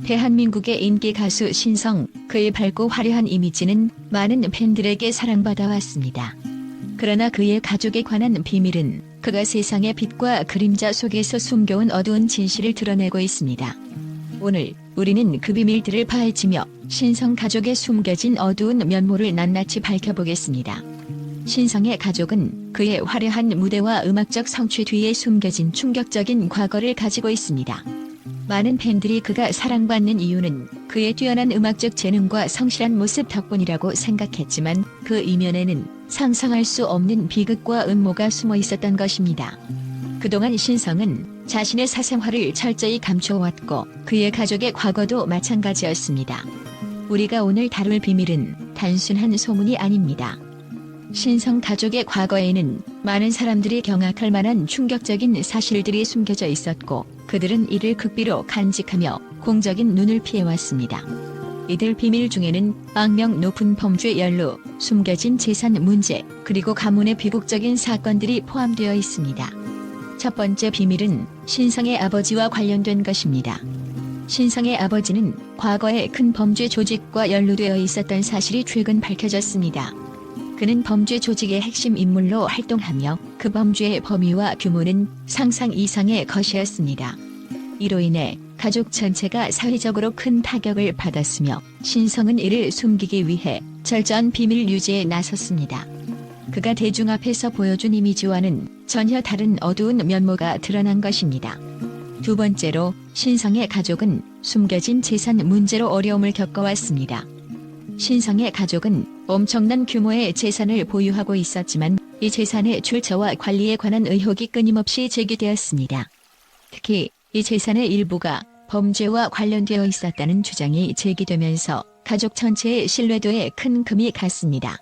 대한민국의 인기 가수 신성, 그의 밝고 화려한 이미지는 많은 팬들에게 사랑받아 왔습니다. 그러나 그의 가족에 관한 비밀은 그가 세상의 빛과 그림자 속에서 숨겨온 어두운 진실을 드러내고 있습니다. 오늘 우리는 그 비밀들을 파헤치며 신성 가족의 숨겨진 어두운 면모를 낱낱이 밝혀보겠습니다. 신성의 가족은 그의 화려한 무대와 음악적 성취 뒤에 숨겨진 충격적인 과거를 가지고 있습니다. 많은 팬들이 그가 사랑받는 이유는 그의 뛰어난 음악적 재능과 성실한 모습 덕분이라고 생각했지만 그 이면에는 상상할 수 없는 비극과 음모가 숨어 있었던 것입니다. 그동안 신성은 자신의 사생활을 철저히 감춰왔고 그의 가족의 과거도 마찬가지였습니다. 우리가 오늘 다룰 비밀은 단순한 소문이 아닙니다. 신성 가족의 과거에는 많은 사람들이 경악할 만한 충격적인 사실들이 숨겨져 있었고 그들은 이를 극비로 간직하며 공적인 눈을 피해왔습니다. 이들 비밀 중에는 악명 높은 범죄 연루, 숨겨진 재산 문제, 그리고 가문의 비극적인 사건들이 포함되어 있습니다. 첫 번째 비밀은 신성의 아버지와 관련된 것입니다. 신성의 아버지는 과거에 큰 범죄 조직과 연루되어 있었던 사실이 최근 밝혀졌습니다. 그는 범죄 조직의 핵심 인물로 활동하며 그 범죄의 범위와 규모는 상상 이상의 것이었습니다. 이로 인해 가족 전체가 사회적으로 큰 타격을 받았으며 신성은 이를 숨기기 위해 철저한 비밀 유지에 나섰습니다. 그가 대중 앞에서 보여준 이미지와는 전혀 다른 어두운 면모가 드러난 것입니다. 두 번째로 신성의 가족은 숨겨진 재산 문제로 어려움을 겪어왔습니다. 신성의 가족은 엄청난 규모의 재산을 보유하고 있었지만 이 재산의 출처와 관리에 관한 의혹이 끊임없이 제기되었습니다. 특히 이 재산의 일부가 범죄와 관련되어 있었다는 주장이 제기되면서 가족 전체의 신뢰도에 큰 금이 갔습니다.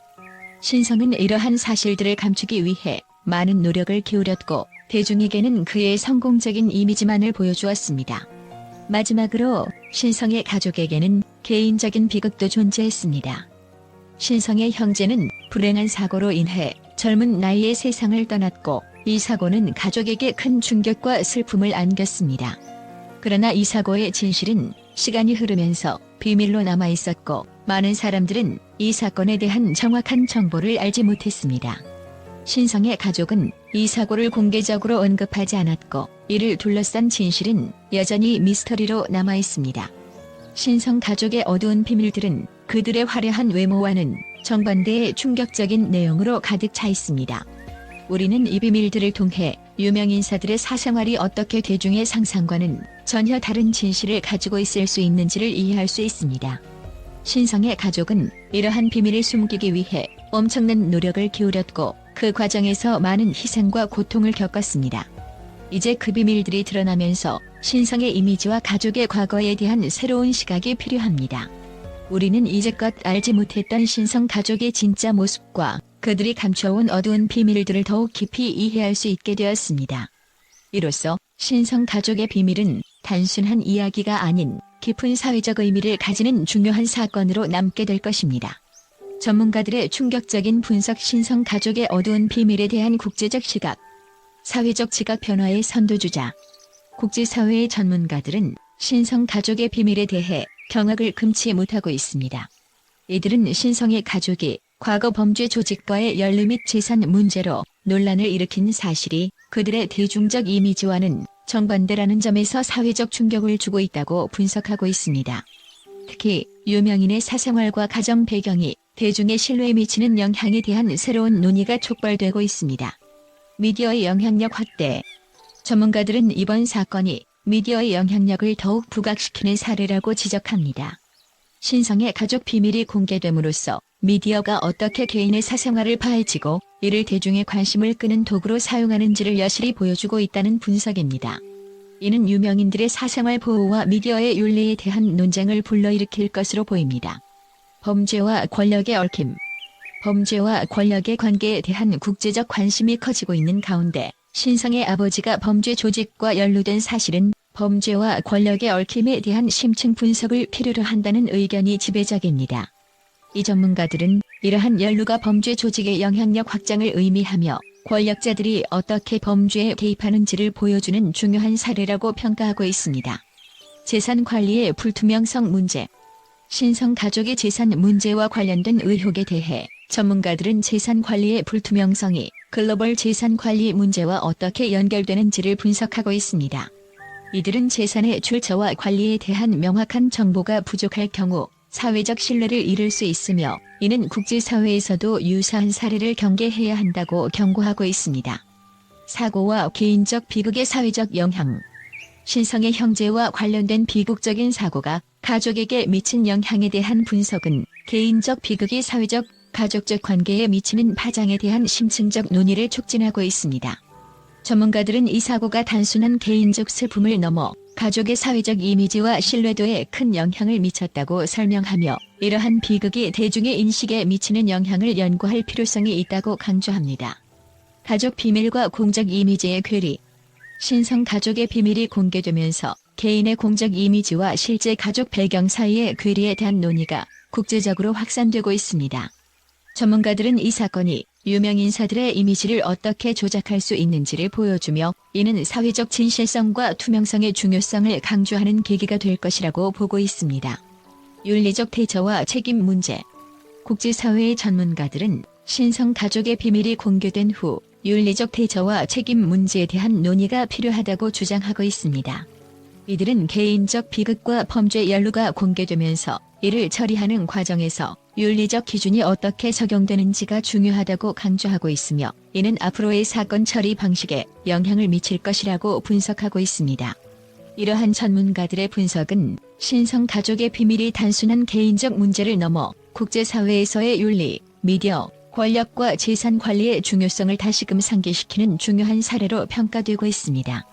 신성은 이러한 사실들을 감추기 위해 많은 노력을 기울였고 대중에게는 그의 성공적인 이미지만을 보여주었습니다. 마지막으로 신성의 가족에게는 개인적인 비극도 존재했습니다. 신성의 형제는 불행한 사고로 인해 젊은 나이에 세상을 떠났고 이 사고는 가족에게 큰 충격과 슬픔을 안겼습니다. 그러나 이 사고의 진실은 시간이 흐르면서 비밀로 남아 있었고 많은 사람들은 이 사건에 대한 정확한 정보를 알지 못했습니다. 신성의 가족은 이 사고를 공개적으로 언급하지 않았고 이를 둘러싼 진실은 여전히 미스터리로 남아 있습니다. 신성 가족의 어두운 비밀들은 그들의 화려한 외모와는 정반대의 충격적인 내용으로 가득 차 있습니다. 우리는 이 비밀들을 통해 유명 인사들의 사생활이 어떻게 대중의 상상과는 전혀 다른 진실을 가지고 있을 수 있는지를 이해할 수 있습니다. 신성의 가족은 이러한 비밀을 숨기기 위해 엄청난 노력을 기울였고 그 과정에서 많은 희생과 고통을 겪었습니다. 이제 그 비밀들이 드러나면서 신성의 이미지와 가족의 과거에 대한 새로운 시각이 필요합니다. 우리는 이제껏 알지 못했던 신성 가족의 진짜 모습과 그들이 감춰온 어두운 비밀들을 더욱 깊이 이해할 수 있게 되었습니다. 이로써 신성 가족의 비밀은 단순한 이야기가 아닌 깊은 사회적 의미를 가지는 중요한 사건으로 남게 될 것입니다. 전문가들의 충격적인 분석 신성 가족의 어두운 비밀에 대한 국제적 시각, 사회적 지각 변화의 선도주자. 국제사회의 전문가들은 신성 가족의 비밀에 대해 경악을 금치 못하고 있습니다. 이들은 신성의 가족이 과거 범죄 조직과의 연루 및 재산 문제로 논란을 일으킨 사실이 그들의 대중적 이미지와는 정반대라는 점에서 사회적 충격을 주고 있다고 분석하고 있습니다. 특히 유명인의 사생활과 가정 배경이 대중의 신뢰에 미치는 영향에 대한 새로운 논의가 촉발되고 있습니다. 미디어의 영향력 확대. 전문가들은 이번 사건이 미디어의 영향력을 더욱 부각시키는 사례라고 지적합니다. 신성의 가족 비밀이 공개됨으로써 미디어가 어떻게 개인의 사생활을 파헤치고 이를 대중의 관심을 끄는 도구로 사용하는지를 여실히 보여주고 있다는 분석입니다. 이는 유명인들의 사생활 보호와 미디어의 윤리에 대한 논쟁을 불러일으킬 것으로 보입니다. 범죄와 권력의 얽힘. 범죄와 권력의 관계에 대한 국제적 관심이 커지고 있는 가운데 신성의 아버지가 범죄 조직과 연루된 사실은 범죄와 권력의 얽힘에 대한 심층 분석을 필요로 한다는 의견이 지배적입니다. 이 전문가들은 이러한 연루가 범죄 조직의 영향력 확장을 의미하며 권력자들이 어떻게 범죄에 개입하는지를 보여주는 중요한 사례라고 평가하고 있습니다. 재산 관리의 불투명성 문제. 신성 가족의 재산 문제와 관련된 의혹에 대해 전문가들은 재산 관리의 불투명성이 글로벌 재산 관리 문제와 어떻게 연결되는지를 분석하고 있습니다. 이들은 재산의 출처와 관리에 대한 명확한 정보가 부족할 경우 사회적 신뢰를 잃을 수 있으며, 이는 국제사회에서도 유사한 사례를 경계해야 한다고 경고하고 있습니다. 사고와 개인적 비극의 사회적 영향. 신성의 형제와 관련된 비극적인 사고가 가족에게 미친 영향에 대한 분석은 개인적 비극이 사회적, 가족적 관계에 미치는 파장에 대한 심층적 논의를 촉진하고 있습니다. 전문가들은 이 사고가 단순한 개인적 슬픔을 넘어 가족의 사회적 이미지와 신뢰도에 큰 영향을 미쳤다고 설명하며, 이러한 비극이 대중의 인식에 미치는 영향을 연구할 필요성이 있다고 강조합니다. 가족 비밀과 공적 이미지의 괴리. 신성 가족의 비밀이 공개되면서 개인의 공적 이미지와 실제 가족 배경 사이의 괴리에 대한 논의가 국제적으로 확산되고 있습니다. 전문가들은 이 사건이 유명 인사들의 이미지를 어떻게 조작할 수 있는지를 보여주며, 이는 사회적 진실성과 투명성의 중요성을 강조하는 계기가 될 것이라고 보고 있습니다. 윤리적 대처와 책임 문제. 국제사회의 전문가들은 신성 가족의 비밀이 공개된 후 윤리적 대처와 책임 문제에 대한 논의가 필요하다고 주장하고 있습니다. 이들은 개인적 비극과 범죄 연루가 공개되면서 이를 처리하는 과정에서 윤리적 기준이 어떻게 적용되는지가 중요하다고 강조하고 있으며, 이는 앞으로의 사건 처리 방식에 영향을 미칠 것이라고 분석하고 있습니다. 이러한 전문가들의 분석은 신성 가족의 비밀이 단순한 개인적 문제를 넘어 국제사회에서의 윤리, 미디어, 권력과 재산 관리의 중요성을 다시금 상기시키는 중요한 사례로 평가되고 있습니다.